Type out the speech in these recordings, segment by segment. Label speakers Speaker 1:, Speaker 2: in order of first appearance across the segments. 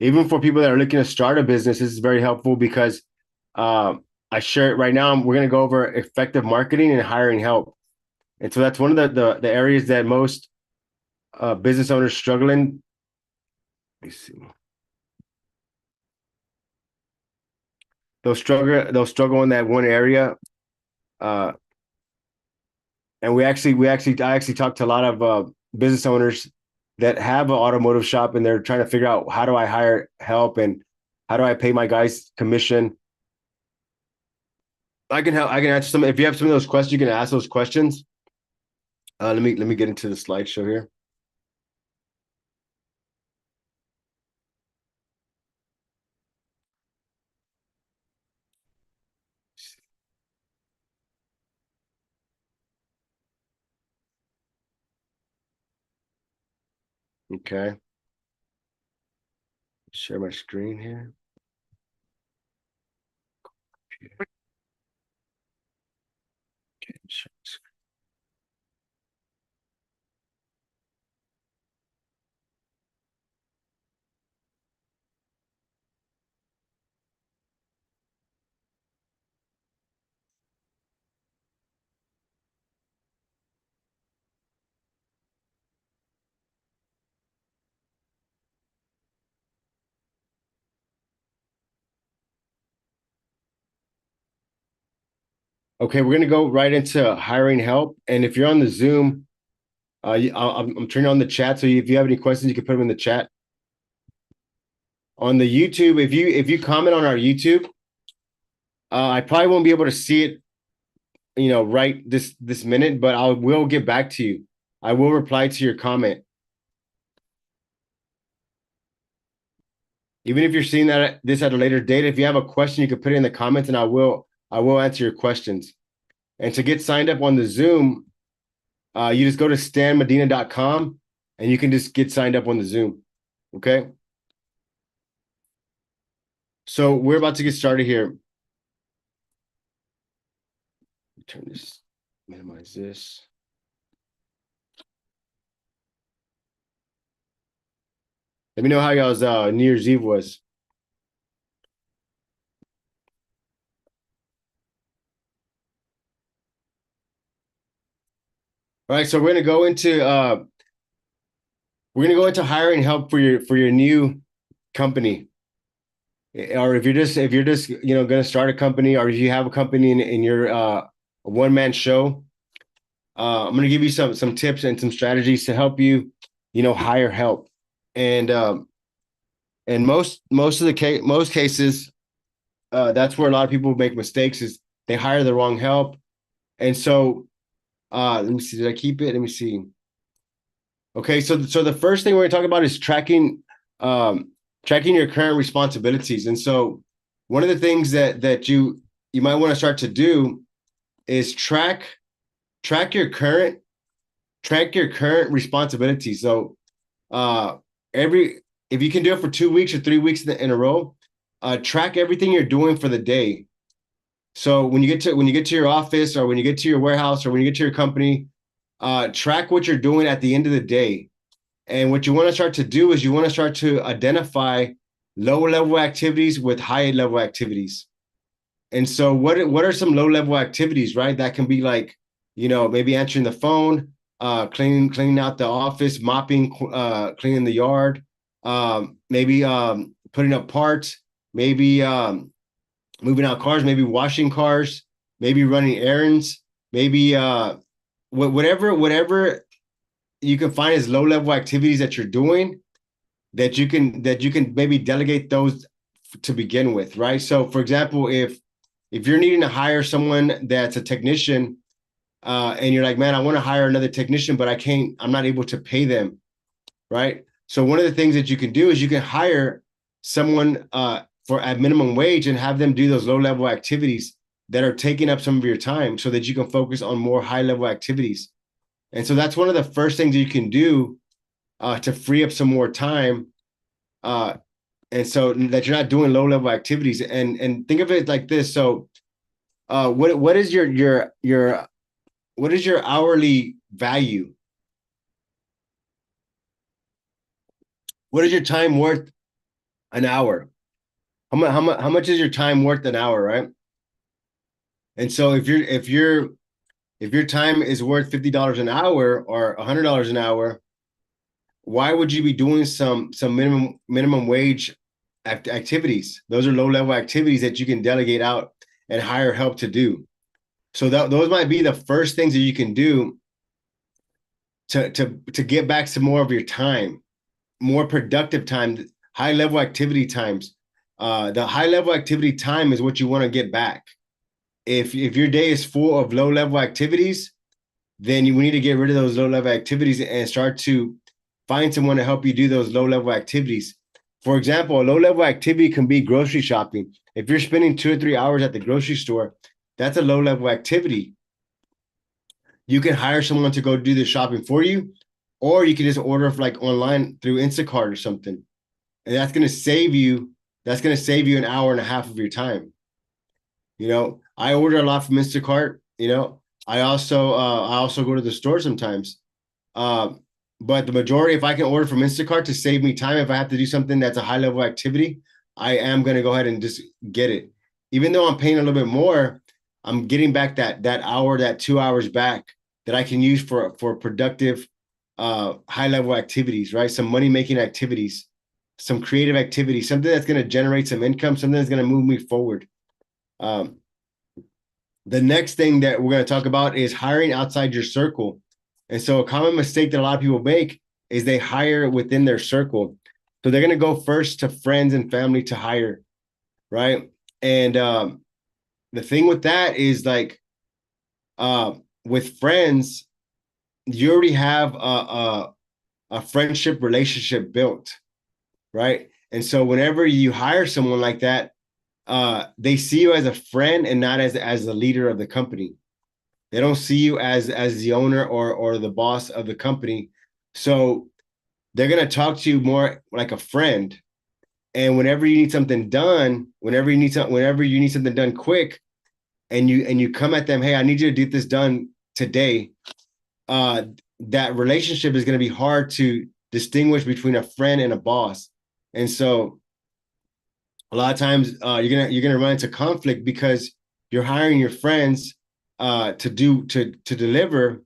Speaker 1: Even for people that are looking to start a business, this is very helpful because I share it right now. We're going to go over effective marketing and hiring help. And so that's one of the areas that most business owners struggle in. Let me see. They'll struggle in that one area. Uh, and I actually talked to a lot of business owners that have an automotive shop, and they're trying to figure out, how do I hire help and how do I pay my guys commission. I can help. I can answer some. If you have some of those questions, you can ask those questions. Let me get into the slideshow here. Okay, share my screen here. Okay, share my screen. Okay, we're gonna go right into hiring help. And if you're on the Zoom, I'm turning on the chat. So if you have any questions, you can put them in the chat. On the YouTube, if you comment on our YouTube, I probably won't be able to see it, right this minute, but I will get back to you. I will reply to your comment. Even if you're seeing this at a later date, if you have a question, you can put it in the comments, and I will answer your questions. And to get signed up on the Zoom, you just go to stanmedina.com and you can just get signed up on the Zoom. Okay. So we're about to get started here. Turn this, minimize this. Let me know how y'all's New Year's Eve was. All right, so we're gonna go into hiring help for your new company. Or if you're just gonna start a company, or if you have a company in your one man show, I'm gonna give you some tips and some strategies to help you, hire help. And most of most cases, that's where a lot of people make mistakes, is they hire the wrong help. And so let me see, did I keep it? Let me see. Okay, so the first thing we're gonna talk about is tracking your current responsibilities. And so one of the things that you might want to start to do is track your current responsibilities. So uh every if you can do it for 2 weeks or 3 weeks in a row, track everything you're doing for the day. So when you get to your office, or when you get to your warehouse, or when you get to your company, track what you're doing at the end of the day. And what you want to start to do is you want to start to identify low level activities with high level activities. And so what are some low level activities, right? That can be like, maybe answering the phone, cleaning out the office, mopping, cleaning the yard, maybe putting up parts, maybe moving out cars, maybe washing cars, maybe running errands, maybe whatever you can find as low level activities that you're doing, that you can maybe delegate those to begin with, right? So for example, if you're needing to hire someone that's a technician, and you're like, man, I want to hire another technician, but I'm not able to pay them, right? So one of the things that you can do is you can hire someone for at minimum wage and have them do those low level activities that are taking up some of your time, so that you can focus on more high level activities. And so that's one of the first things that you can do to free up some more time, uh, and so that you're not doing low level activities. And think of it like this. So what is your what is your hourly value? What is your time worth an hour. How much is your time worth an hour, right? And so if your time is worth $50 an hour or $100 an hour, why would you be doing some minimum wage activities? Those are low level activities that you can delegate out and hire help to do. So those might be the first things that you can do to get back some more of your time, more productive time, high level activity times. The high level activity time is what you want to get back. If your day is full of low level activities, then we need to get rid of those low level activities and start to find someone to help you do those low level activities. For example, a low level activity can be grocery shopping. If you're spending 2 or 3 hours at the grocery store, that's a low level activity. You can hire someone to go do the shopping for you, or you can just order like online through Instacart or something. And that's going to save you an hour and a half of your time. I order a lot from Instacart. I also go to the store sometimes. Uh, but the majority, if I can order from Instacart to save me time, if I have to do something that's a high level activity, I am going to go ahead and just get it. Even though I'm paying a little bit more, I'm getting back that hour, that 2 hours back that I can use for productive, high level activities, right? Some money making activities, some creative activities, something that's going to generate some income, something that's going to move me forward. Um, the next thing that we're going to talk about is hiring outside your circle. And so a common mistake that a lot of people make is they hire within their circle. So they're going to go first to friends and family to hire, right? And the thing with that is like with friends, you already have a friendship relationship built, right? And so whenever you hire someone like that, they see you as a friend and not as the leader of the company. They don't see you as the owner or the boss of the company. So they're gonna talk to you more like a friend. And whenever you need something done, whenever you need something done quick, and you come at them, hey, I need you to get this done today. Uh, that relationship is gonna be hard to distinguish between a friend and a boss. And so a lot of times you're gonna run into conflict because you're hiring your friends to deliver,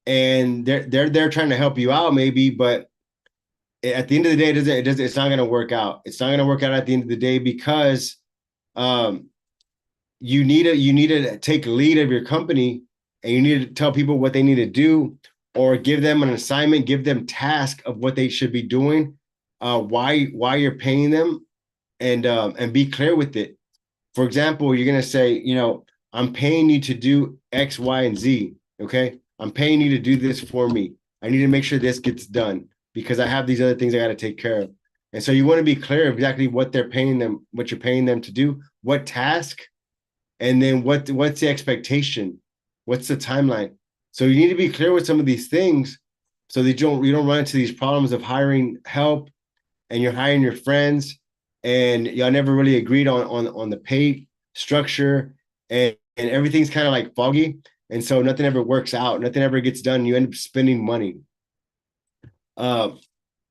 Speaker 1: and they're trying to help you out maybe, but at the end of the day, it's not gonna work out. It's not gonna work out at the end of the day because um, you need to take lead of your company, and you need to tell people what they need to do, or give them an assignment, give them task of what they should be doing, why you're paying them, and be clear with it. For example, you're gonna say, I'm paying you to do X, Y, and Z. Okay, I'm paying you to do this for me. I need to make sure this gets done because I have these other things I got to take care of. And so you want to be clear of exactly what you're paying them to do, what task, and then what's the expectation, what's the timeline. So you need to be clear with some of these things so that you don't run into these problems of hiring help and you're hiring your friends and y'all never really agreed on the pay structure, and everything's kind of like foggy, and so nothing ever works out, nothing ever gets done, you end up spending money. uh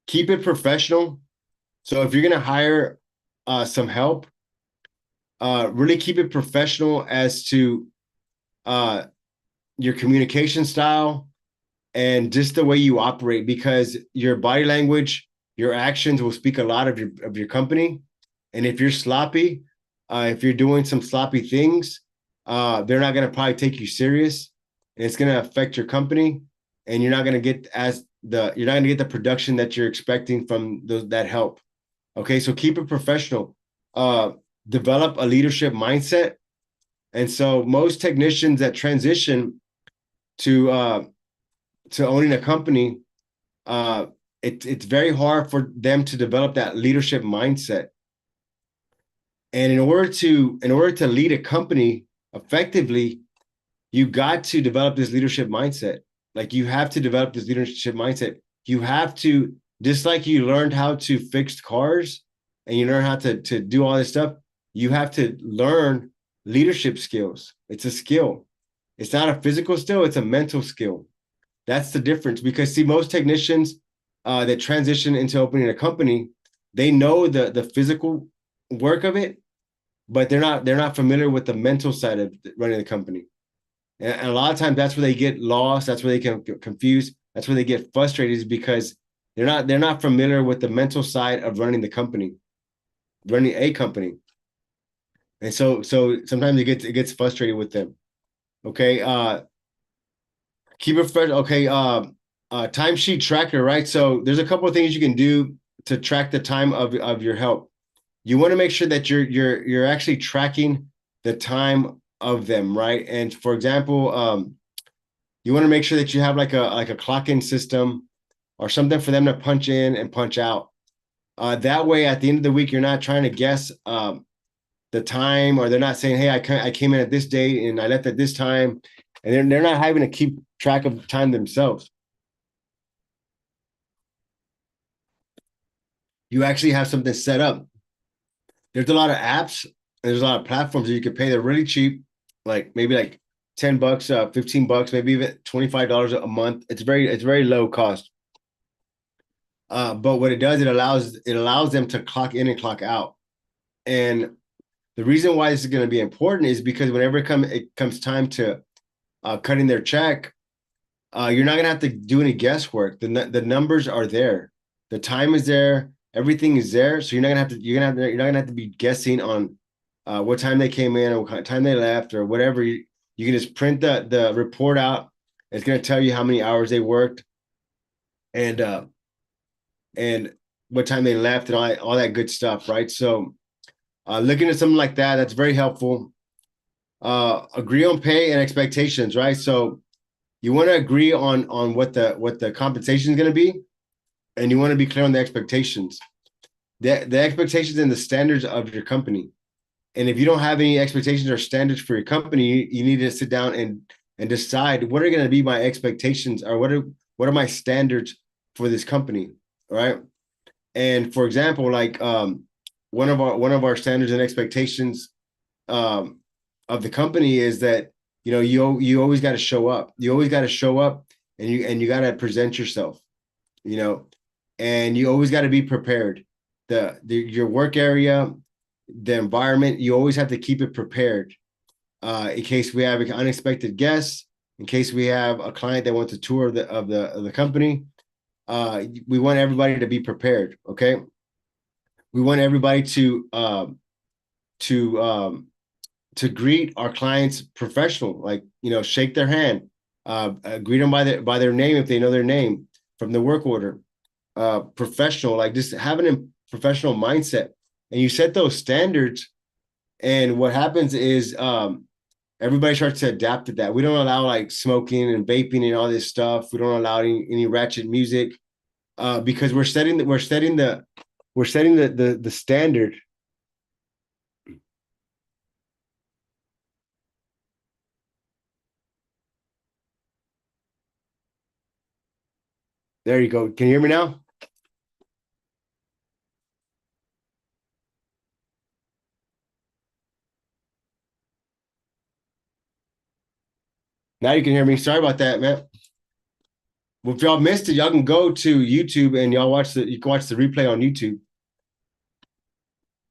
Speaker 1: Keep it professional. So if you're going to hire some help, really keep it professional as to uh your communication style and just the way you operate, because your body language, your actions will speak a lot of your company. And if you're sloppy, if you're doing some sloppy things, they're not going to probably take you serious, and it's going to affect your company. And you're not going to get the production that you're expecting from that help. Okay, so keep it professional. Uh, Develop a leadership mindset. And so most technicians that transition to owning a company, uh, it's very hard for them to develop that leadership mindset. And in order to lead a company effectively, you got to develop this leadership mindset. Like you have to develop this leadership mindset. You have to, just like you learned how to fix cars and you learn how to do all this stuff, you have to learn leadership skills. It's a skill. It's not a physical skill, it's a mental skill. That's the difference, because see, most technicians that transition into opening a company, they know the physical work of it, but they're not familiar with the mental side of running the company. And a lot of times that's where they get lost. That's where they get confused. That's where they get frustrated, is because they're not familiar with the mental side of running the company, running a company. And so sometimes it gets frustrated with them. Okay. Keep it fresh. Okay. Timesheet tracker, right? So there's a couple of things you can do to track the time of your help. You want to make sure that you're actually tracking the time of them, right? And for example, you want to make sure that you have like a clock in system or something for them to punch in and punch out. That way, at the end of the week, you're not trying to guess the time, or they're not saying, "Hey, I came in at this date and I left at this time," and they're not having to keep track of time themselves. You actually have something set up. There's a lot of apps, and there's a lot of platforms that you can pay. They're really cheap, like maybe like $10, $15, maybe even $25 a month. It's very low cost. But what it does, it allows them to clock in and clock out. And the reason why this is going to be important is because whenever it comes time to cutting their check, you're not going to have to do any guesswork. The numbers are there, the time is there, everything is there. So you're not gonna have to be guessing on what time they came in or what time they left or whatever. You can just print the report out. It's going to tell you how many hours they worked, and and what time they left, and all that good stuff, right? So looking at something like that, that's very helpful. Agree on pay and expectations, right? So you want to agree on what the compensation is going to be, and you want to be clear on the expectations, the expectations and the standards of your company. And if you don't have any expectations or standards for your company, you need to sit down and decide what are going to be my expectations, or what are my standards for this company, right? And for example, like one of our standards and expectations um, of the company is that you always got to show up. You always got to show up, and you got to present yourself. You know, and you always got to be prepared. Your work area, the environment, you always have to keep it prepared in case we have an unexpected guest, in case we have a client that wants a tour of the company. We want everybody to be prepared. Okay, we want everybody to to greet our clients professional, like shake their hand, greet them by their name if they know their name from the work order. Professional, like just having a professional mindset, and you set those standards. And what happens is everybody starts to adapt to that. We don't allow like smoking and vaping and all this stuff. We don't allow any ratchet music because we're setting the standard. There you go. Can you hear me now? Now you can hear me. Sorry about that, man. Well, if y'all missed it, y'all can go to YouTube and you can watch the replay on YouTube.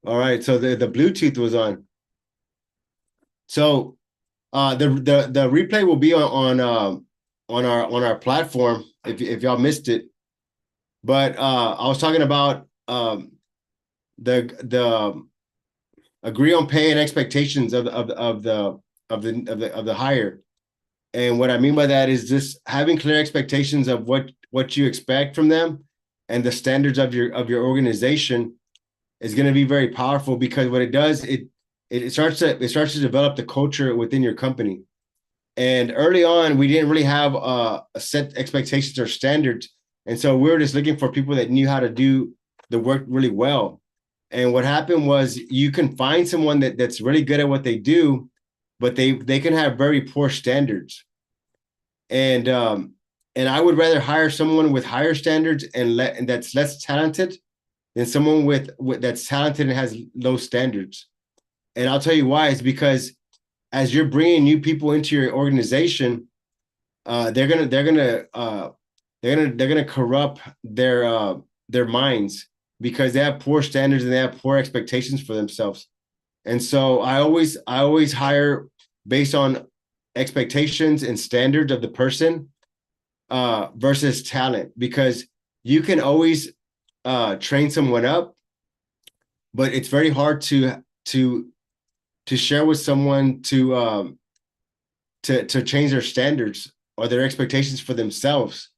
Speaker 1: All right. So the Bluetooth was on. So the replay will be on our platform if y'all missed it. But I was talking about the agree on pay and expectations of the hire. And what I mean by that is just having clear expectations of what you expect from them, and the standards of your organization is going to be very powerful, because what it does, it starts to develop the culture within your company. And early on, we didn't really have a set expectations or standards, and so we were just looking for people that knew how to do the work really well. And what happened was, you can find someone that's really good at what they do, but they can have very poor standards. And I would rather hire someone with higher standards and that's less talented, than someone with that's talented and has low standards. And I'll tell you why. It's because as you're bringing new people into your organization, they're gonna corrupt their minds. because they have poor standards and they have poor expectations for themselves. And so I always hire based on expectations and standards of the person versus talent, because you can always train someone up, but it's very hard to share with someone to change their standards or their expectations for themselves.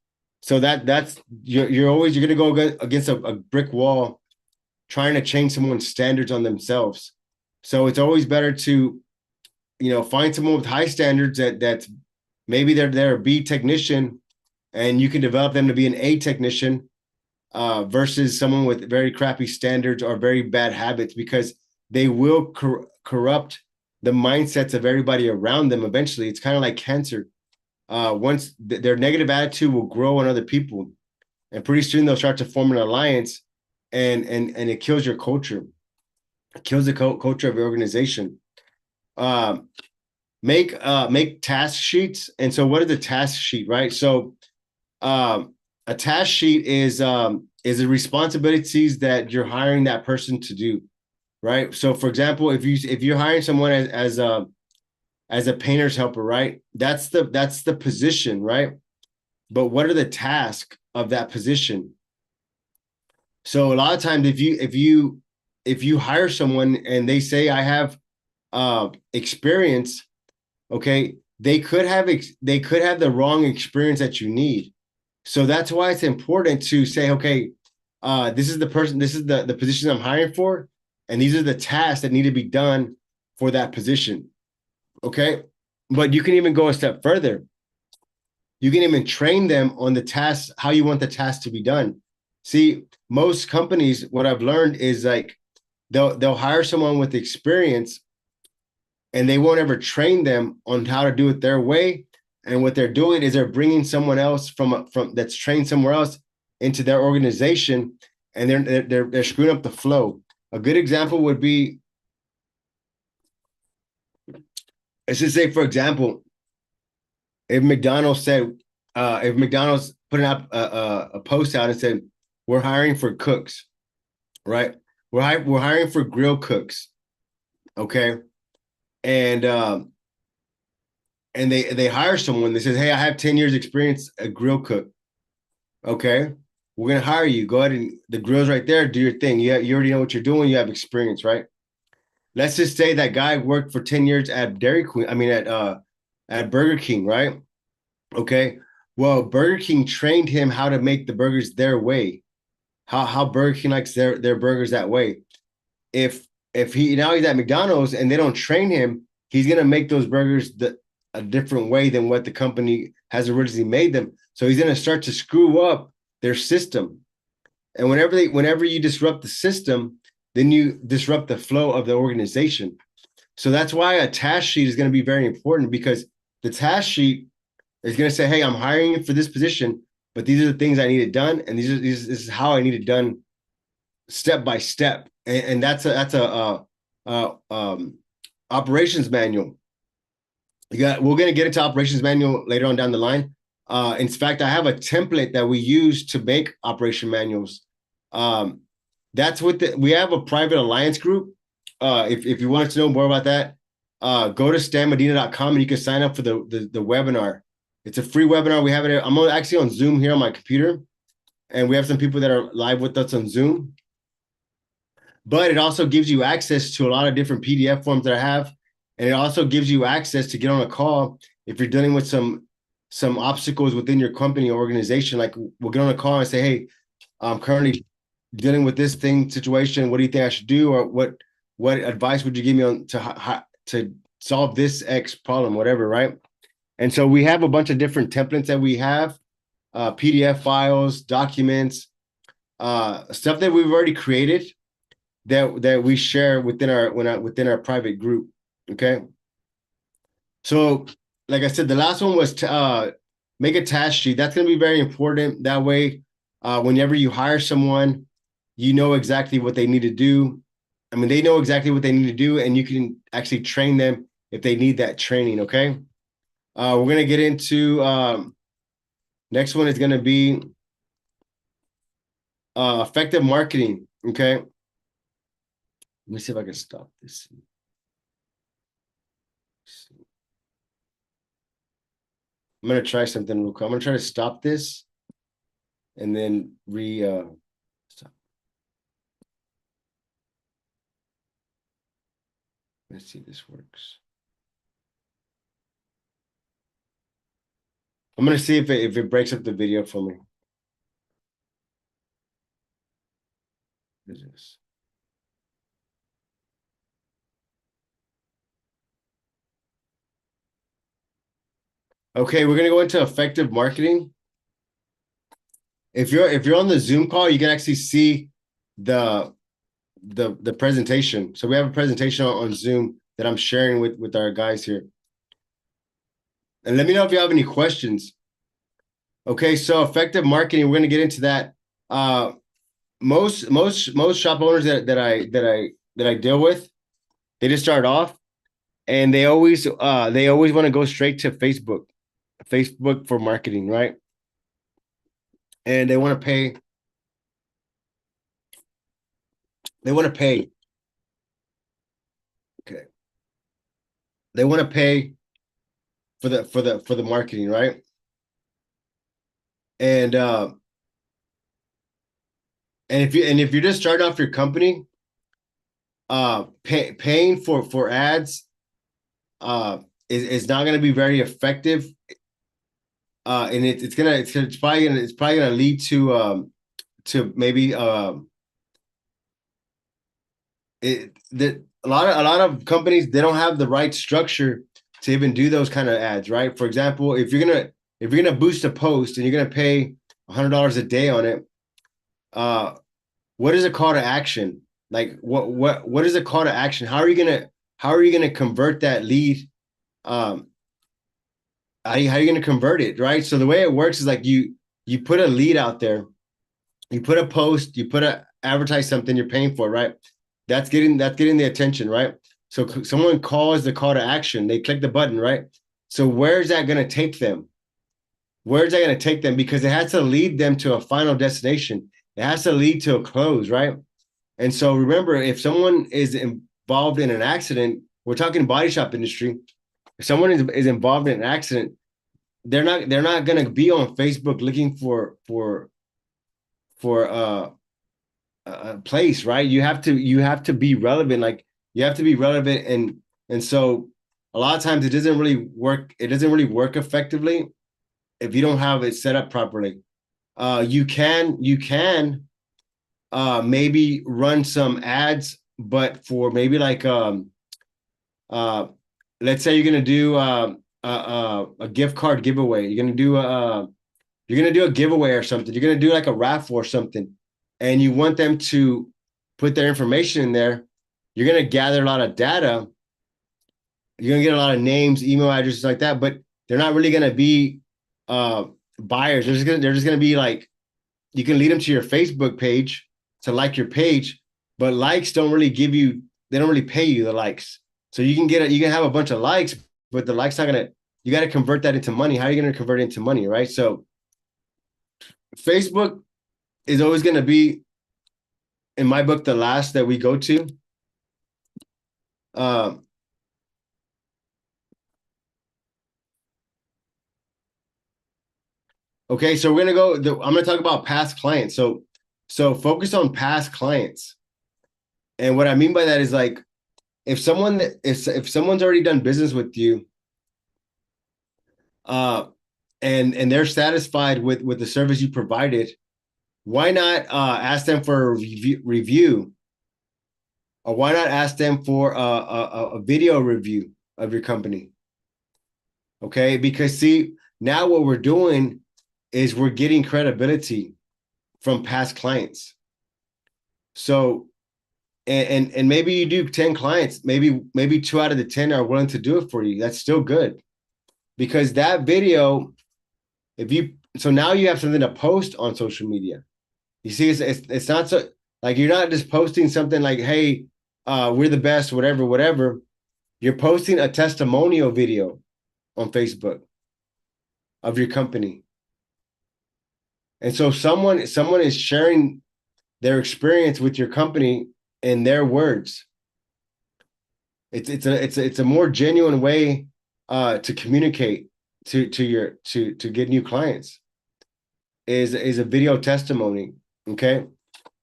Speaker 1: So that's you're gonna go against a brick wall trying to change someone's standards on themselves. So it's always better to find someone with high standards that's maybe they're a B technician, and you can develop them to be an A technician versus someone with very crappy standards or very bad habits, because they will corrupt the mindsets of everybody around them. Eventually, it's kind of like cancer. Once their negative attitude will grow on other people, and pretty soon they'll start to form an alliance, and it kills your culture. It kills the culture of your organization. Make task sheets. And so, what is a task sheet, right? So, a task sheet is the responsibilities that you're hiring that person to do, right? So, for example, if you're hiring someone as a painter's helper, right? That's the position, right? But what are the tasks of that position? So a lot of times, if you hire someone and they say I have experience, okay, they could have the wrong experience that you need. So that's why it's important to say, okay, this is the person, this is the position I'm hiring for, and these are the tasks that need to be done for that position. Okay. But you can even go a step further. You can even train them on the tasks, how you want the task to be done. See, most companies, what I've learned is like they'll hire someone with experience, and they won't ever train them on how to do it their way. And what they're doing is they're bringing someone else from that's trained somewhere else into their organization, and they're screwing up the flow. A good example would be, let's just say, for example, if McDonald's put out a post out and said, we're hiring for cooks, right? We're hiring for grill cooks, okay? And they hire someone that says, hey, I have 10 years experience a grill cook. Okay, we're gonna hire you. Go ahead, and the grill's right there. Do your thing. You already know what you're doing. You have experience, right? Let's just say that guy worked for 10 years at Dairy Queen. I mean, at Burger King, right? Okay. Well, Burger King trained him how to make the burgers their way. How Burger King likes their burgers that way. If he now he's at McDonald's and they don't train him, he's gonna make those burgers a different way than what the company has originally made them. So he's gonna start to screw up their system. And whenever you disrupt the system, then you disrupt the flow of the organization. So that's why a task sheet is going to be very important, because the task sheet is going to say, hey, I'm hiring you for this position, but these are the things I need it done, and this is how I need it done step by step. And that's a operations manual. We're going to get into operations manual later on down the line. In fact, I have a template that we use to make operation manuals. That's what we have a private alliance group. If you want to know more about that, go to stanmedina.com and you can sign up for the webinar. It's a free webinar. We have it. I'm actually on Zoom here on my computer, and we have some people that are live with us on Zoom. But it also gives you access to a lot of different PDF forms that I have, and it also gives you access to get on a call if you're dealing with some obstacles within your company or organization. Like, we'll get on a call and say, hey, I'm currently dealing with this situation. What do you think I should do? Or what advice would you give me on to solve this X problem, whatever, right? And so we have a bunch of different templates that we have, PDF files, documents, stuff that we've already created that we share within our private group. Okay. So, like I said, the last one was to make a task sheet. That's going to be very important. That way, whenever you hire someone, you know exactly what they need to do. I mean, they know exactly what they need to do, and you can actually train them if they need that training. Okay. We're going to get into next one is going to be effective marketing. Okay. Let me see if I can stop this. I'm gonna try something real quick. I'm gonna try to stop this and then stop. Let's see if this works. I'm gonna see if it breaks up the video for me. What is this? Okay, we're gonna go into effective marketing. If you're on the Zoom call, you can actually see the the presentation. So we have a presentation on Zoom that I'm sharing with our guys here. And let me know if you have any questions. Okay, so effective marketing, we're gonna get into that. Most shop owners that I deal with, they just start off and they always want to go straight to Facebook for marketing, right? And they want to pay. Okay. They want to pay for the marketing, right? And if you're just starting off your company, paying for ads uh is not going to be very effective, and it's probably gonna lead to maybe a lot of companies, they don't have the right structure to even do those kind of ads, right? For example, if you're gonna boost a post and you're gonna pay $100 a day on it, uh what is a call to action? Like what is a call to action? How are you gonna convert that lead? um how are you going to convert it, right? So the way it works is like you put a lead out there, you put a post, you put a advertise something you're paying for, right? That's getting the attention, right? So someone calls the call to action, they click the button, right? So where's that going to take them? Where's that going to take them? Because it has to lead them to a final destination. It has to lead to a close, right? And so remember, if someone is involved in an accident, we're talking body shop industry. If someone is involved in an accident, they're not going to be on Facebook looking for a place, right? You have to be relevant. Like you have to be relevant, and so a lot of times it doesn't really work. It doesn't really work effectively if you don't have it set up properly. You can maybe run some ads, but for maybe like uh let's say you're gonna do a gift card giveaway. You're gonna do a giveaway or something. You're gonna do like a raffle or something, and you want them to put their information in there. You're gonna gather a lot of data. You're gonna get a lot of names, email addresses like that, but they're not really gonna be uh buyers. They're just gonna be like, you can lead them to your Facebook page to like your page, but likes don't really give you, they don't really pay you the likes. So you can have a bunch of likes, but the likes not gonna, you got to convert that into money. How are you going to convert it into money, right? So Facebook is always going to be, in my book, the last that we go to. Um, okay, so we're gonna I'm gonna talk about past clients. So focus on past clients, and what I mean by that is like, if someone's already done business with you, uh, and they're satisfied with the service you provided, why not ask them for a review, or why not ask them for a video review of your company? Okay, because see, now what we're doing is we're getting credibility from past clients. So and maybe you do 10 clients, maybe 2 out of the 10 are willing to do it for you. That's still good, because that video, if you so now you have something to post on social media. You see, it's not so, like, you're not just posting something like, hey, we're the best, whatever. You're posting a testimonial video on Facebook of your company. And so someone is sharing their experience with your company in their words. It's a more genuine way to communicate to get new clients is a video testimony. Okay.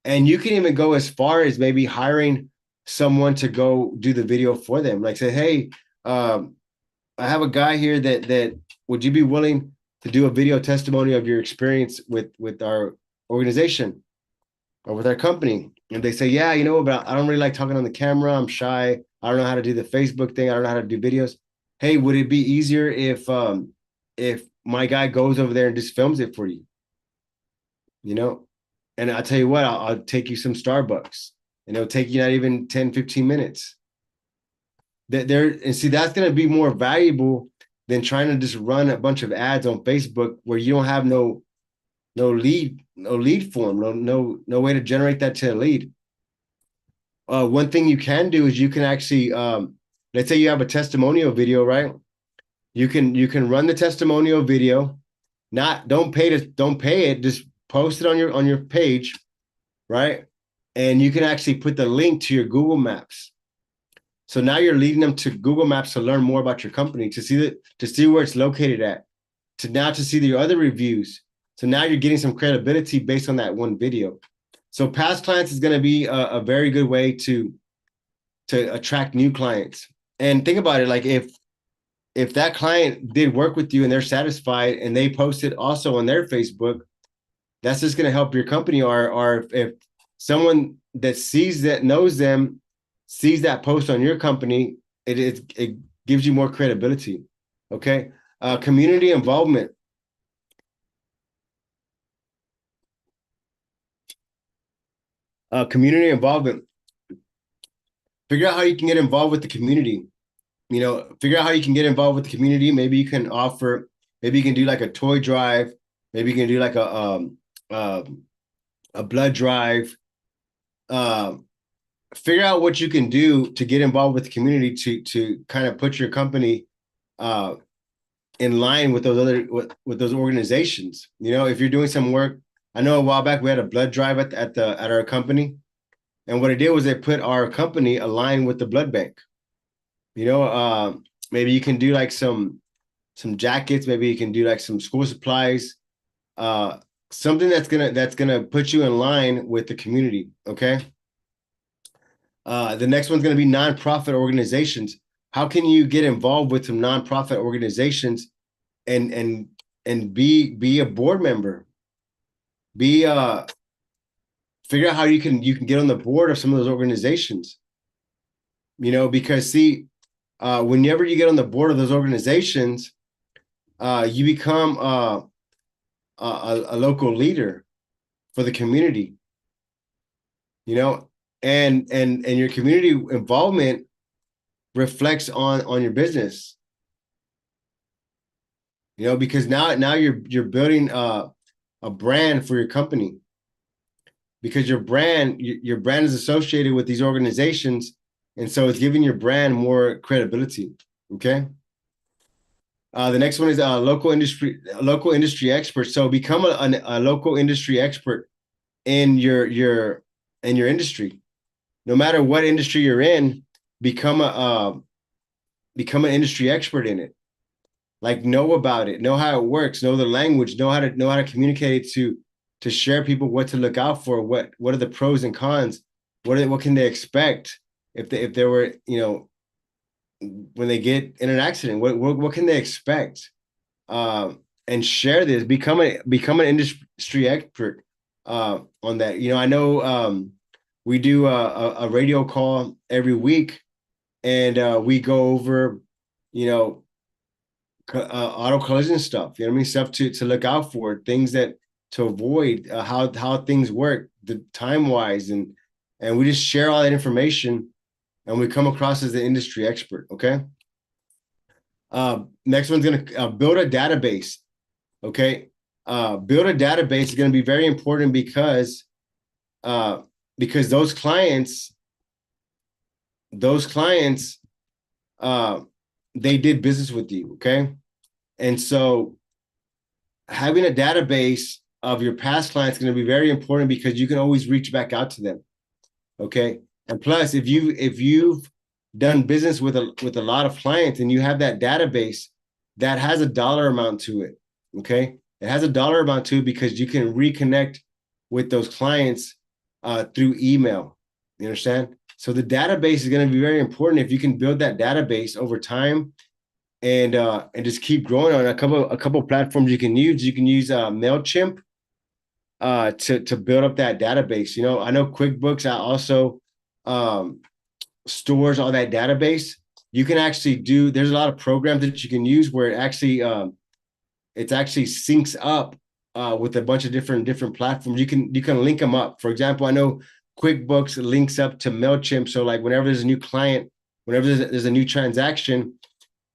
Speaker 1: And you can even go as far as maybe hiring someone to go do the video for them. Like say, hey, I have a guy here that would you be willing to do a video testimony of your experience with our organization or with our company? And they say, yeah, but I don't really like talking on the camera. I'm shy. I don't know how to do the Facebook thing. I don't know how to do videos. Hey, would it be easier if my guy goes over there and just films it for you? You know, and I'll tell you what, I'll take you some Starbucks and it'll take you not even 10, 15 minutes. And see, that's going to be more valuable than trying to just run a bunch of ads on Facebook where you don't have no lead form, no way to generate that to a lead. One thing you can do is you can actually, let's say you have a testimonial video, right? You can run the testimonial video. Don't pay it. Just post it on your page, right? And you can actually put the link to your Google Maps. So now you're leading them to Google Maps to learn more about your company, to see where it's located at, to see your other reviews. So now you're getting some credibility based on that one video. So past clients is going to be a very good way to attract new clients. And think about it, like if that client did work with you and they're satisfied and they post it also on their Facebook, that's just going to help your company. Or if someone that knows them sees that post on your company, it gives you more credibility. Okay. Community involvement. Community involvement. Figure out how you can get involved with the community. Figure out how you can get involved with the community. Maybe you can do like a toy drive. Maybe you can do like a blood drive. Figure out what you can do to get involved with the community to kind of put your company in line with those organizations. If you're doing some work, I know a while back we had a blood drive at our company, and what it did was they put our company aligned with the blood bank. Maybe you can do like some jackets. Maybe you can do like some school supplies. Something that's gonna put you in line with the community. Okay. The next one's gonna be nonprofit organizations. How can you get involved with some nonprofit organizations and be a board member? Figure out how you can get on the board of some of those organizations. Because see, whenever you get on the board of those organizations, you become a local leader for the community. And your community involvement reflects on your business. Because now you're building a brand for your company, because your brand is associated with these organizations, and so it's giving your brand more credibility. Okay. The next one is local industry expert. So become a local industry expert in your industry. No matter what industry you're in, become an industry expert in it. Like, know about it, know how it works, know the language, know how to communicate it to share people what to look out for, what are the pros and cons, what can they expect if they were, when they get in an accident, what can they expect? And share this, become an industry expert on that. I know we do a radio call every week, and we go over, auto collision stuff. What I mean? Stuff to look out for, things to avoid, how things work, the time wise, and we just share all that information, and we come across as the industry expert. Okay. Next one's gonna build a database. Okay. Build a database is going to be very important because those clients, they did business with you. Okay. And so having a database of your past clients is going to be very important because you can always reach back out to them. Okay. And plus, if you've done business with a lot of clients and you have that database, that has a dollar amount to it. Okay. It has a dollar amount to it because you can reconnect with those clients through email. You understand? So the database is going to be very important if you can build that database over time and just keep growing on a couple of platforms you can use. You can use MailChimp to build up that database. You know, I know QuickBooks also um, stores all that database. You can actually do. There's a lot of programs that you can use where it actually syncs up with a bunch of different platforms. You can link them up. For example, I know QuickBooks links up to MailChimp. So like whenever there's a new client, whenever there's a new transaction,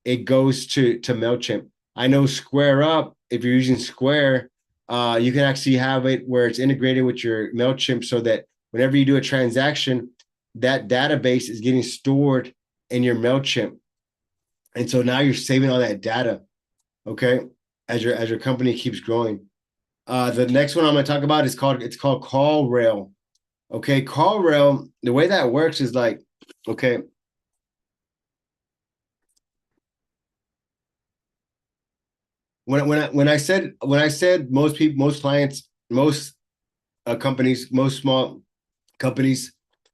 Speaker 1: it goes to MailChimp. I know Square Up, if you're using Square, you can actually have it where it's integrated with your MailChimp so that whenever you do a transaction, that database is getting stored in your MailChimp. And so now you're saving all that data, okay, as your company keeps growing. The next one I'm going to talk about is called CallRail. Okay, CallRail, the way that works is like, okay, when I said most clients, most companies, most small companies,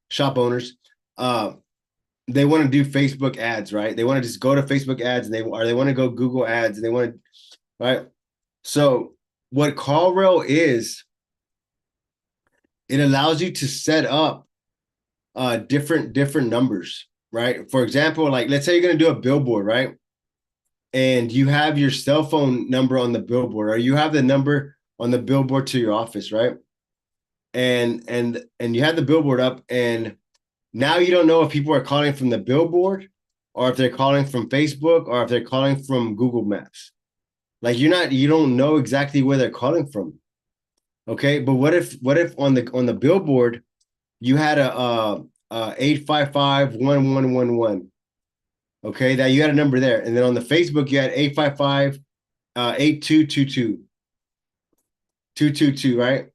Speaker 1: shop owners, they want to do Facebook ads, right? They want to just go to Facebook ads and they want to go Google ads and they want to, right? So what CallRail is, it allows you to set up different numbers, right? For example, like let's say you're going to do a billboard, right? And you have your cell phone number on the billboard, or you have the number on the billboard to your office, right? And you have the billboard up, and now you don't know if people are calling from the billboard or if they're calling from Facebook or if they're calling from Google Maps. Like you don't know exactly where they're calling from. Okay, but what if on the billboard you had a 855-1111. Okay, that you had a number there, and then on the Facebook you had 855 8222 222, right?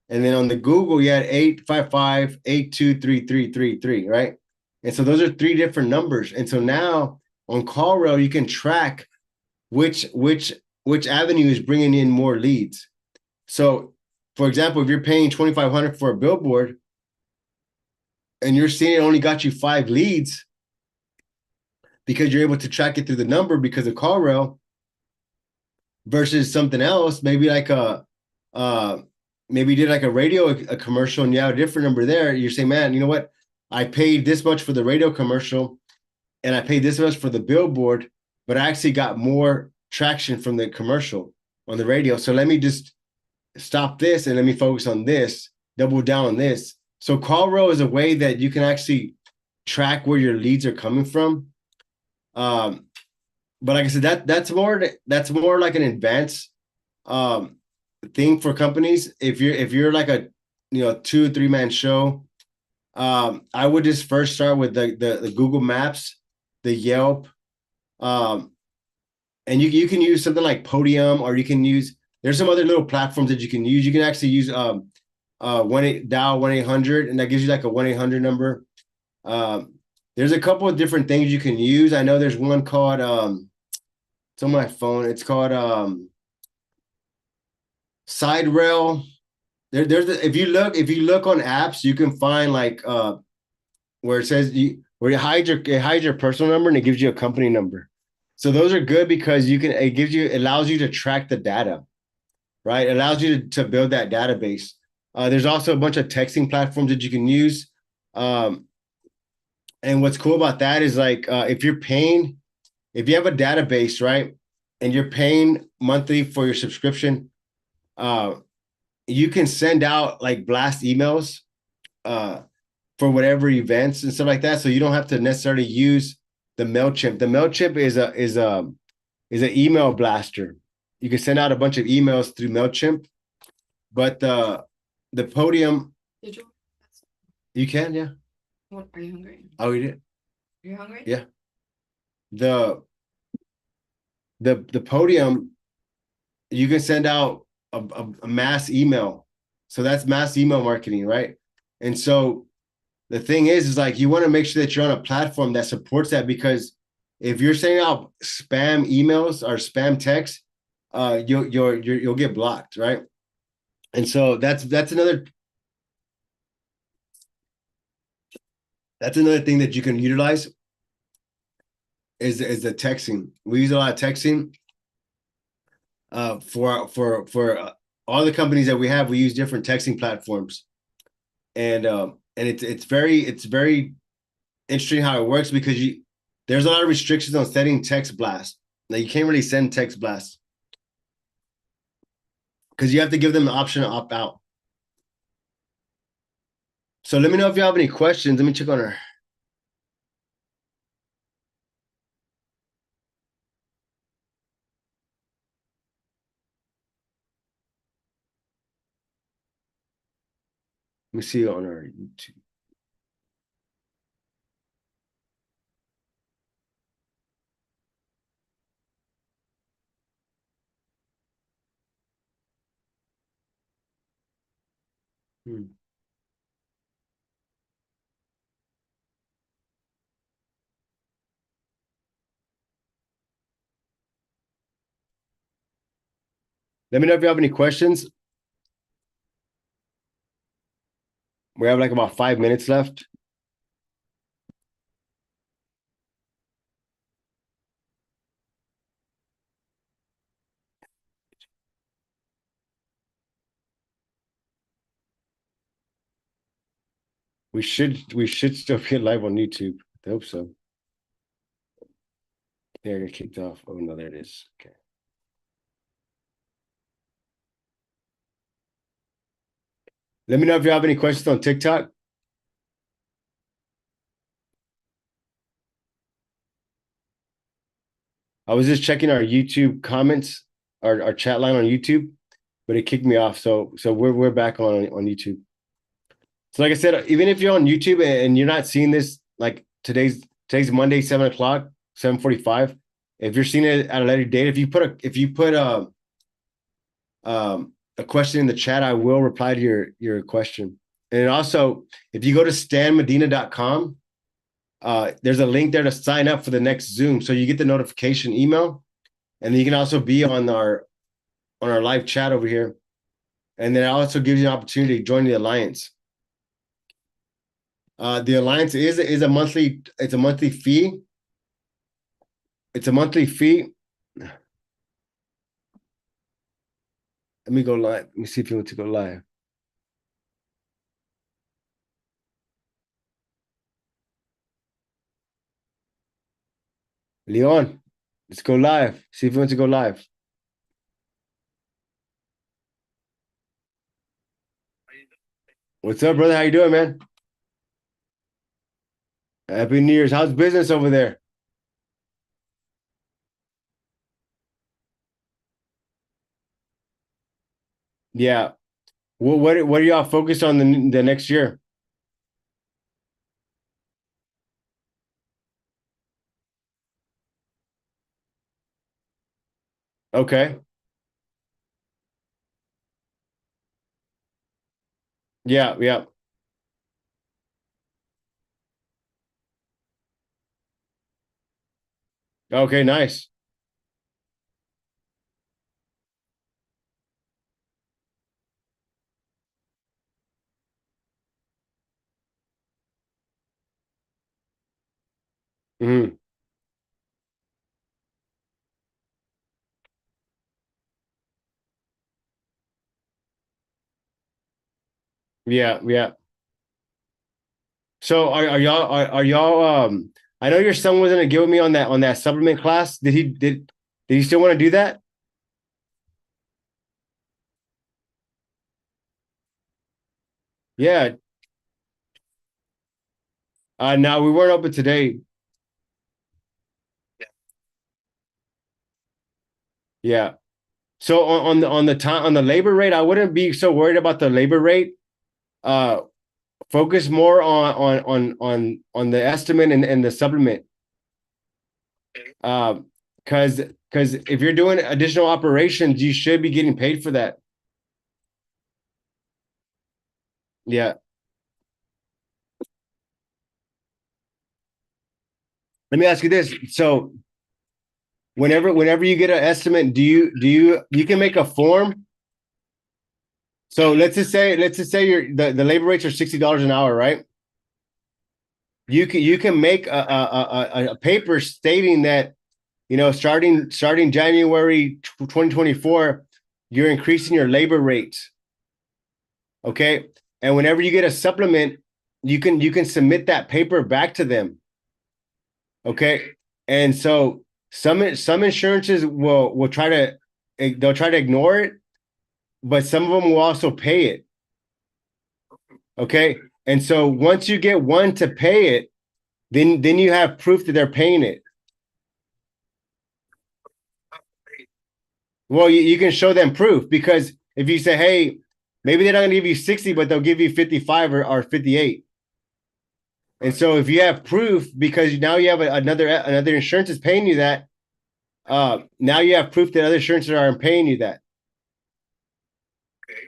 Speaker 1: And then on the Google, you had 855-823333, right? And so those are three different numbers. And so now on CallRail, you can track which avenue is bringing in more leads. So, for example, if you're paying $2,500 for a billboard and you're seeing it only got you 5 leads because you're able to track it through the number because of CallRail versus something else, maybe like maybe you did like a radio a commercial and you have a different number there. You're saying, man, you know what? I paid this much for the radio commercial and I paid this much for the billboard, but I actually got more traction from the commercial on the radio. So let me just stop this and let me focus on this, double down on this. So CallRail is a way that you can actually track where your leads are coming from. But like I said, that's more like an advanced thing for companies. If you're like a 2 or 3 man show, I would just first start with the Google Maps, the Yelp, and you can use something like Podium, or you can use, there's some other little platforms that you can use. You can actually use dial 1-800, and that gives you like a 1-800 number. There's a couple of different things you can use. I know there's one called it's on my phone. It's called Side Rail. There's if you look on apps, you can find like where it says where it hides your personal number and it gives you a company number. So those are good because it allows you to track the data, right? It allows you to build that database. There's also a bunch of texting platforms that you can use. And what's cool about that is like if you have a database, right, and you're paying monthly for your subscription, you can send out like blast emails for whatever events and stuff like that. So you don't have to necessarily use the MailChimp. The MailChimp is an email blaster. You can send out a bunch of emails through MailChimp, but the Podium.
Speaker 2: Did you?
Speaker 1: You can, yeah.
Speaker 2: What, are you hungry?
Speaker 1: Oh, you did?
Speaker 2: Are you hungry?
Speaker 1: Yeah. The Podium, you can send out a mass email. So that's mass email marketing, right? And so the thing is like you want to make sure that you're on a platform that supports that, because if you're sending out spam emails or spam texts, you'll get blocked, right? And so that's another thing that you can utilize is the texting. We use a lot of texting for all the companies that we have. We use different texting platforms, and it's very interesting how it works, because there's a lot of restrictions on setting text blast. Now you can't really send text blast because you have to give them the option to opt out. So let me know if you have any questions. Let me check on her. Let me see on our YouTube. Hmm. Let me know if you have any questions. We have like about 5 minutes left. We should still be live on YouTube. I hope so. Yeah, I got kicked off. Oh no, there it is. Okay. Let me know if you have any questions on TikTok. I was just checking our YouTube comments, our chat line on YouTube, but it kicked me off. So we're back on YouTube. So like I said, even if you're on YouTube and you're not seeing this, like today's Monday, 7 o'clock, 7:45. If you're seeing it at a later date, if you put a question in the chat, I will reply to your question. And also, if you go to stanmedina.com, there's a link there to sign up for the next Zoom, so you get the notification email, and then you can also be on our live chat over here, and then it also gives you an opportunity to join the alliance. The alliance is a monthly. It's a monthly fee. It's a monthly fee. Let me go live. Let me see if you want to go live. Leon, let's go live. See if you want to go live. What's up, brother? How you doing, man? Happy New Year's. How's business over there? Yeah. What are y'all focused on the next year? Okay. Yeah, yeah. Okay, nice. Hmm. Yeah, yeah. So are y'all I know your son was gonna get with me on that supplement class. Did he still want to do that? Yeah. No, we weren't open today. Yeah. So on the time on the labor rate, I wouldn't be so worried about the labor rate. Uh Focus more on the estimate and the supplement. Because if you're doing additional operations, you should be getting paid for that. Yeah. Let me ask you this. So whenever you get an estimate, you can make a form. So let's just say the labor rates are $60 an hour, right? You can make a paper stating that, starting January 2024, you're increasing your labor rates. Okay. And whenever you get a supplement, you can submit that paper back to them. Okay. And so some insurances will try to they'll try to ignore it, but some of them will also pay it. Okay. And so once you get one to pay it, then you have proof that they're paying it. Well, you can show them proof, because if you say, hey, maybe they're not going to give you 60, but they'll give you 55 or 58. And so if you have proof, because now you have another insurance is paying you that, now you have proof that other insurances are paying you that.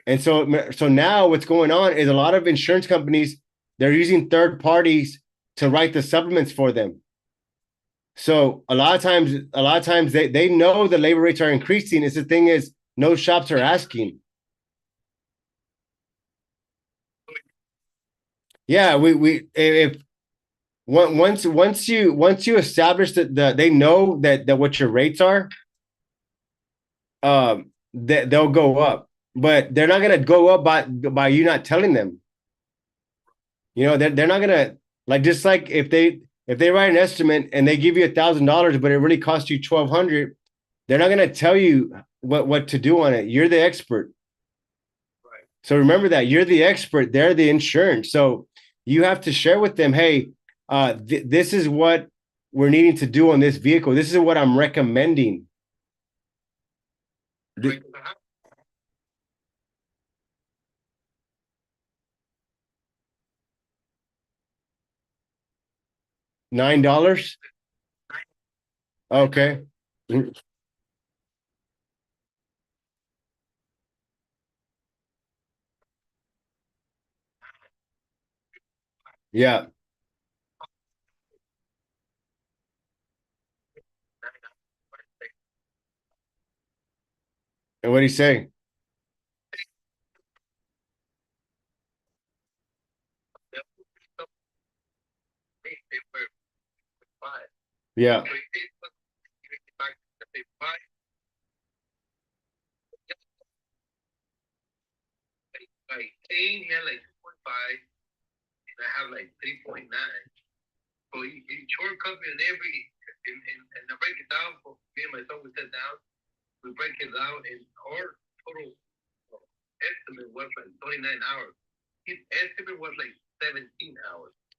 Speaker 1: And so now what's going on is a lot of insurance companies, they're using third parties to write the supplements for them. So a lot of times they know the labor rates are increasing. It's the thing is, no shops are asking. Yeah, we if once you establish that they know that what your rates are, that they'll go up, but they're not gonna go up by you not telling them. They're not gonna, like, just like if they write an estimate and they give you $1,000, but it really costs you 1,200. They're not gonna tell you what to do on it. You're the expert. So remember that you're the expert. They're the insurance. So you have to share with them, hey, this is what we're needing to do on this vehicle. This is what I'm recommending. $9. Okay. Yeah. And what do you say? Yeah.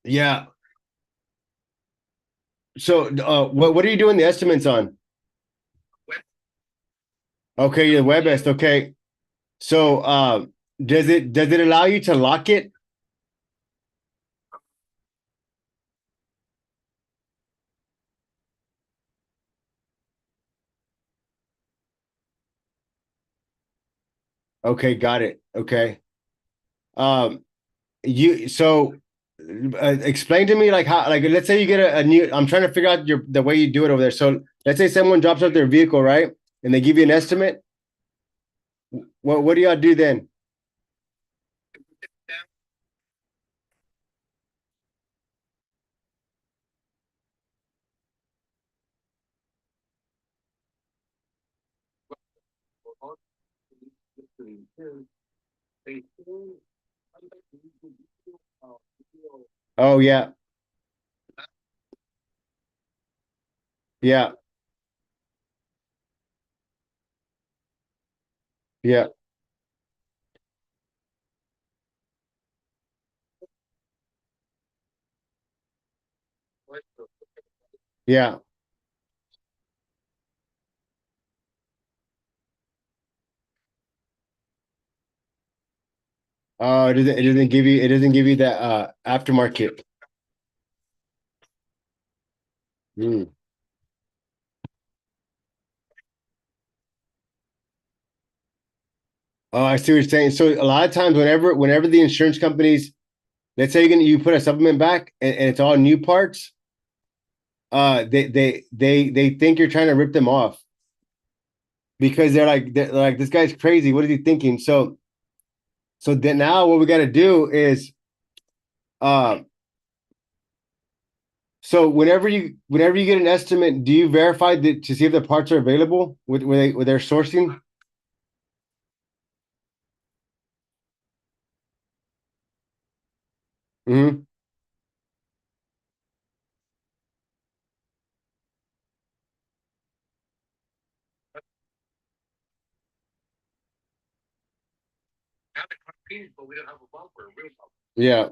Speaker 1: Yeah. So what are you doing the estimates on? Okay, the WebEst. Okay. So does it allow you to lock it? Okay, got it. Okay. Um, you so explain to me, like, how, like, let's say you get a new. I'm trying to figure out the way you do it over there. So let's say someone drops off their vehicle, right, and they give you an estimate. What do y'all do then? Oh yeah, yeah, yeah, yeah. It doesn't give you that aftermarket. Hmm. Oh, I see what you're saying. So a lot of times, whenever the insurance companies, let's say you put a supplement back and it's all new parts, they think you're trying to rip them off because they're like this guy's crazy. What is he thinking? So then now what we got to do is uh so whenever you get an estimate, do you verify that to see if the parts are available with their sourcing? Hmm. Yeah.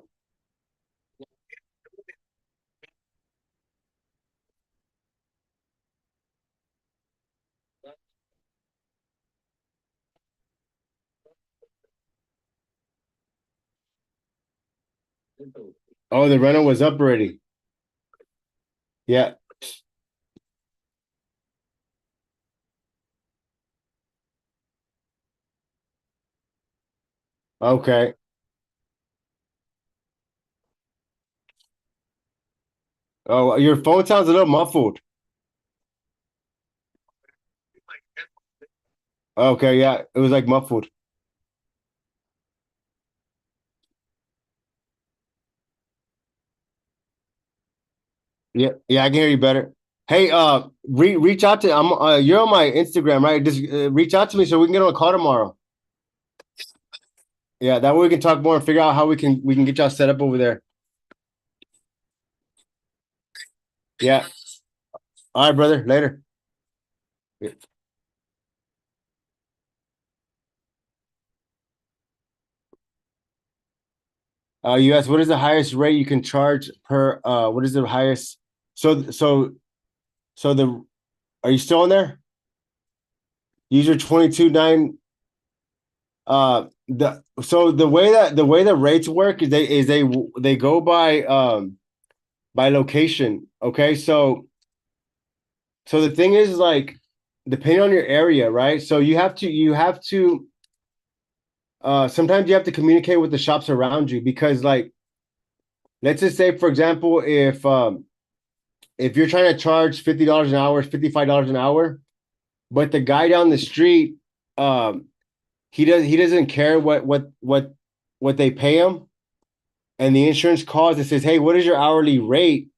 Speaker 1: Oh, the rental was up already. Yeah. Okay. Oh, your phone sounds a little muffled. Okay, yeah, it was like muffled. Yeah, yeah, I can hear you better. Hey, reach out to you're on my Instagram, right? Just reach out to me so we can get on a call tomorrow. Yeah, that way we can talk more and figure out how we can get y'all set up over there. Yeah. All right, brother. Later. You asked what is the highest rate you can charge per what is the highest so so so the are you still on there? User 22.9 the way the rates work is they go by location. Okay, so the thing is like depending on your area, right? So you have to sometimes you have to communicate with the shops around you because like let's just say for example if you're trying to charge $50 an hour, $55 an hour, but the guy down the street um he doesn't care what they pay him and the insurance calls and says, "Hey, what is your hourly rate?"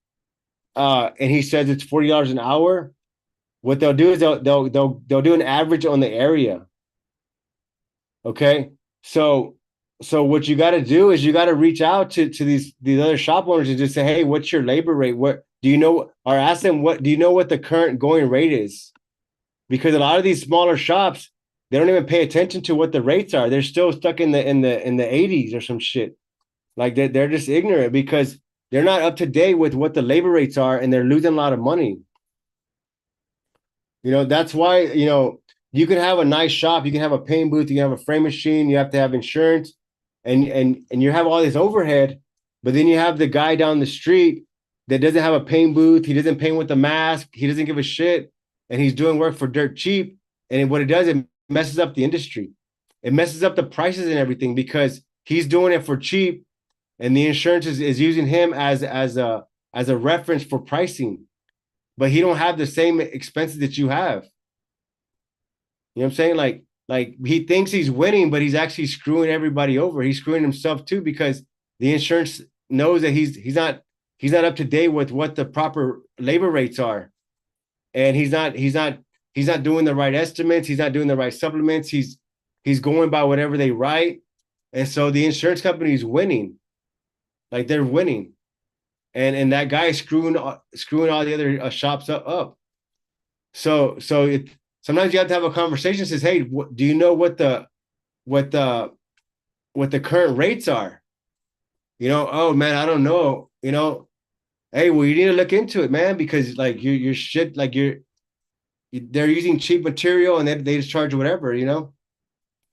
Speaker 1: And he says it's $40 an hour. What they'll do is they'll do an average on the area. Okay, so what you got to do is you got to reach out to these other shop owners and just say, "Hey, what's your labor rate? What do you know?" Or ask them, "What do you know what the current going rate is?" Because a lot of these smaller shops they don't even pay attention to what the rates are. They're still stuck in the 80s or some shit. Like they're just ignorant because they're not up to date with what the labor rates are and they're losing a lot of money. That's why, you can have a nice shop, you can have a paint booth, you can have a frame machine, you have to have insurance, and you have all this overhead, but then you have the guy down the street that doesn't have a paint booth, he doesn't paint with a mask, he doesn't give a shit, and he's doing work for dirt cheap. And what it does, it messes up the industry. It messes up the prices and everything because he's doing it for cheap, and the insurance is using him as a reference for pricing, but he don't have the same expenses that you have. You know what I'm saying? Like he thinks he's winning, but he's actually screwing everybody over. He's screwing himself too because the insurance knows that he's not up to date with what the proper labor rates are, and he's not doing the right estimates. He's not doing the right supplements. He's going by whatever they write, and so the insurance company is winning. Like they're winning, and that guy is screwing all the other shops up. So sometimes you have to have a conversation. Says, hey, do you know what the what the current rates are? Oh man, I don't know. Hey, well, you need to look into it, man, because like you're shit, like they're using cheap material and they just charge whatever.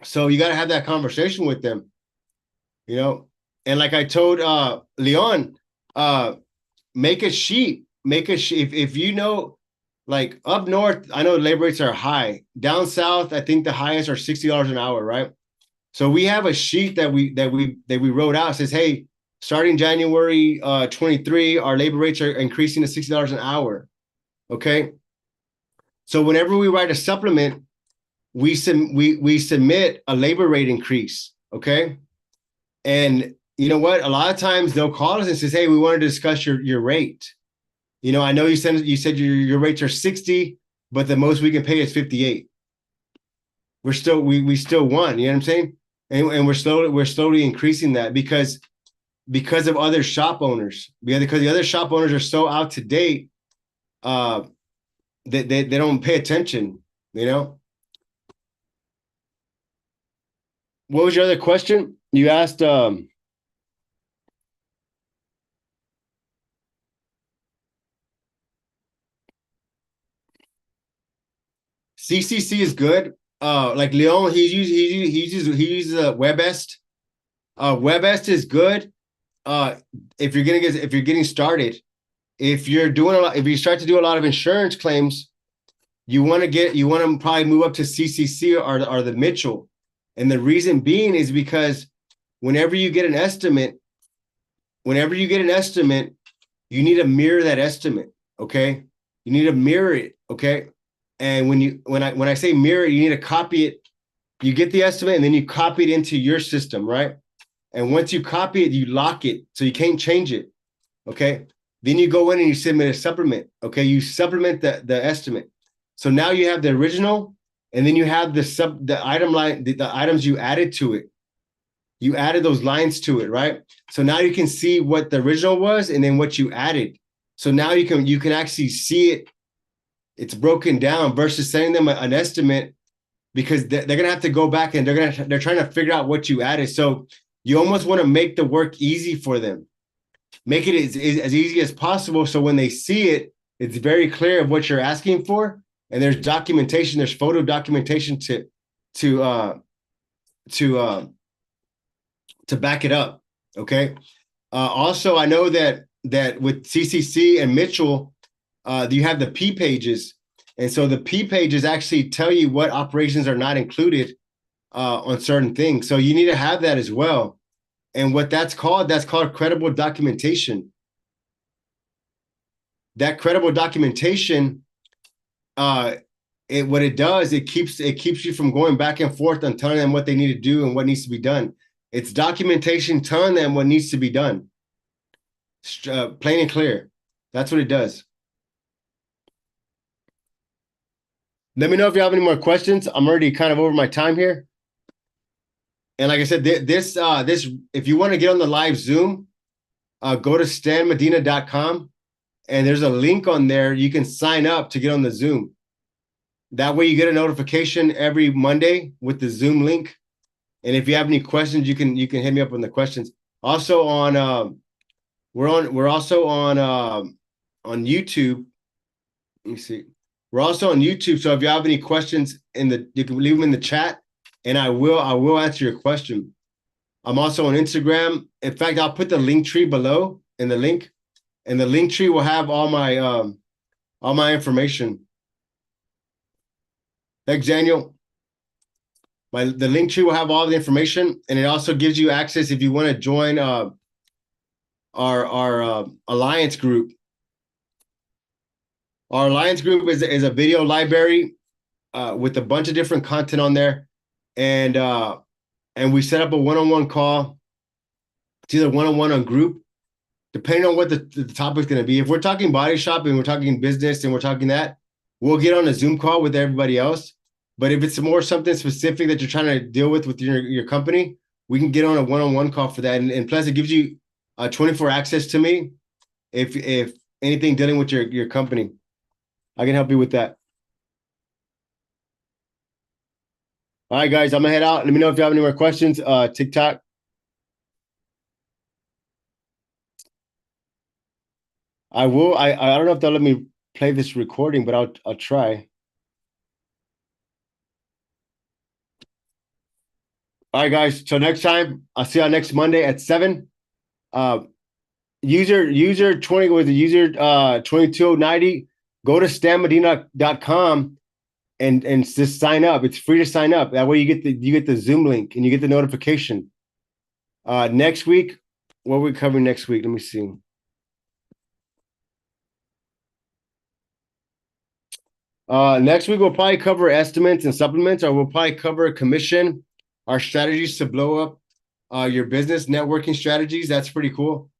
Speaker 1: So you got to have that conversation with them, you know. And like I told Leon, uh, make a sheet. Make a sheet if you know. Like up north, I know labor rates are high. Down south, I think the highest are $60 an hour, right? So we have a sheet that we wrote out. It says, hey, starting January 23, our labor rates are increasing to $60 an hour. Okay. So whenever we write a supplement, we submit a labor rate increase. Okay. And you know what? A lot of times they'll call us and says, hey, we want to discuss your rate. I know you said your rates are 60, but the most we can pay is 58. We still won, you know what I'm saying? And we're slowly increasing that because of other shop owners. Because the other shop owners are so out to date, they don't pay attention, you know? What was your other question? You asked CCC is good. Like Leon, he uses WebEst. WebEst is good. If you're getting started, if you start to do a lot of insurance claims, you want to probably move up to CCC or the Mitchell. And the reason being is because whenever you get an estimate, you need to mirror that estimate. Okay. You need to mirror it. Okay. And when I say mirror, you need to copy it. You get the estimate and then you copy it into your system, right? And once you copy it, you lock it so you can't change it. Okay. Then you go in and you submit a supplement. Okay. You supplement the estimate. So now you have the original, and then you have the item line, the items you added to it. You added those lines to it, right? So now you can see what the original was and then what you added. So now you can actually see it. It's broken down versus sending them an estimate, because they're gonna have to go back and they're trying to figure out what you added. So you almost want to make the work easy for them. Make it as easy as possible. So when they see it, it's very clear of what you're asking for. And there's documentation, there's photo documentation to back it up. Okay. Also, I know that with CCC and Mitchell, you have the P pages. And so the P pages actually tell you what operations are not included on certain things. So you need to have that as well. And what that's called credible documentation. That credible documentation, what it does, it keeps you from going back and forth on telling them what they need to do and what needs to be done. It's documentation telling them what needs to be done. Plain and clear. That's what it does. Let me know if you have any more questions. I'm already kind of over my time here. And like I said, this if you want to get on the live Zoom, go to stanmedina.com, and there's a link on there. You can sign up to get on the Zoom. That way you get a notification every Monday with the Zoom link. And if you have any questions, you can hit me up on the questions. Also we're also on YouTube. Let me see. We're also on YouTube. So if you have any questions you can leave them in the chat, and I will answer your question. I'm also on Instagram. In fact, I'll put the link tree below in the link, and the link tree will have all my information. Thanks, Daniel. The link tree will have all the information, and it also gives you access if you want to join our alliance group. Our alliance group is a video library with a bunch of different content on there, and we set up a one-on-one call. It's either one-on-one or group, depending on what the topic's going to be. If we're talking body shop and we're talking business and we're talking that, we'll get on a Zoom call with everybody else. But if it's more something specific that you're trying to deal with your company, we can get on a one-on-one call for that. And plus, it gives you 24 access to me if anything dealing with your company. I can help you with that. All right, guys, I'm gonna head out. Let me know if you have any more questions. TikTok. I will. I don't know if they'll let me play this recording, but I'll try. All right, guys. So next time, I'll see y'all next Monday at 7. User 20 with the user 2290. Go to stanmedina.com and just sign up. It's free to sign up. That way you get the Zoom link and you get the notification. Next week, what are we covering next week? Let me see. Next week we'll probably cover estimates and supplements, or we'll probably cover commission, our strategies to blow up your business, networking strategies. That's pretty cool.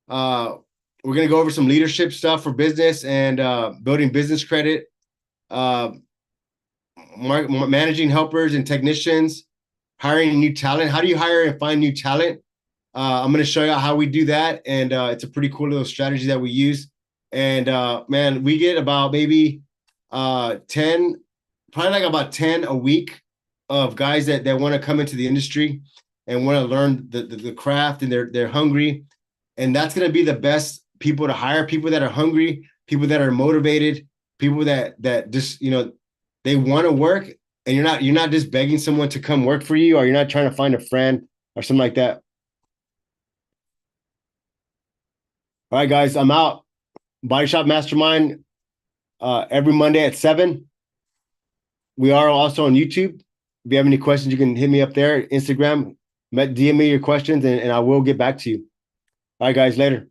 Speaker 1: We're gonna go over some leadership stuff for business and building business credit, uh, managing helpers and technicians, hiring new talent. How do you hire and find new talent? I'm going to show you how we do that, and it's a pretty cool little strategy that we use. And man, we get about maybe 10, probably like about 10 a week of guys that want to come into the industry and want to learn the craft, and they're hungry. And that's going to be the best people to hire, people that are hungry, people that are motivated, people that just, they want to work, and you're not just begging someone to come work for you, or you're not trying to find a friend or something like that. All right, guys, I'm out. Body Shop Mastermind every Monday at 7. We are also on YouTube. If you have any questions, you can hit me up there. Instagram, DM me your questions, and I will get back to you. All right, guys, later.